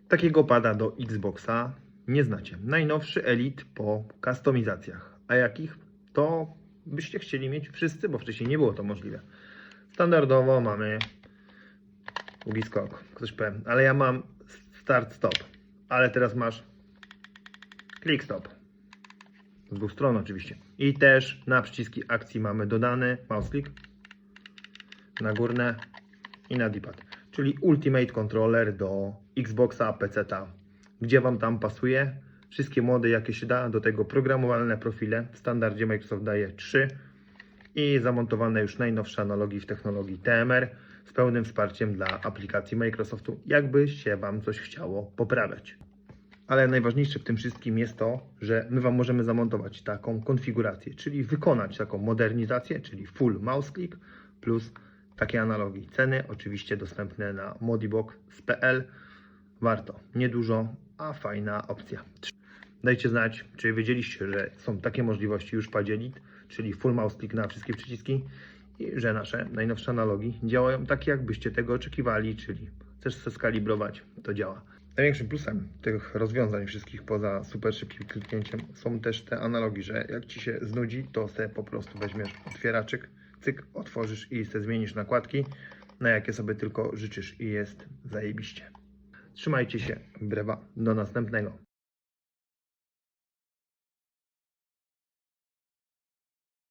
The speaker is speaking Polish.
Takiego pada do Xboxa nie znacie. Najnowszy Elite po kustomizacjach. A jakich? To byście chcieli mieć wszyscy, bo wcześniej nie było to możliwe. Standardowo mamy długi skok, ktoś powie, ale ja mam start-stop. Ale teraz masz click-stop. Z dwóch stron oczywiście. I też na przyciski akcji mamy dodany mouse click na górne i na D-pad. Czyli Ultimate Controller do Xboxa, PC-ta. Gdzie Wam tam pasuje? Wszystkie mody jakie się da, do tego programowalne profile. W standardzie Microsoft daje 3 i zamontowane już najnowsze analogi w technologii TMR z pełnym wsparciem dla aplikacji Microsoftu, jakby się Wam coś chciało poprawiać. Ale najważniejsze w tym wszystkim jest to, że my Wam możemy zamontować taką konfigurację, czyli wykonać taką modernizację, czyli full mouse click plus takie analogi. Ceny oczywiście dostępne na modibox.pl. Warto, niedużo, a fajna opcja. Dajcie znać, czy wiedzieliście, że są takie możliwości już w padzie Elite, czyli full mouse click na wszystkie przyciski i że nasze najnowsze analogi działają tak, jakbyście tego oczekiwali, czyli chcesz się skalibrować, to działa. Największym plusem tych rozwiązań wszystkich poza super szybkim kliknięciem są też te analogi, że jak Ci się znudzi, to sobie po prostu weźmiesz otwieraczyk, cyk, otworzysz i sobie zmienisz nakładki, na jakie sobie tylko życzysz i jest zajebiście. Trzymajcie się, brewa, do następnego.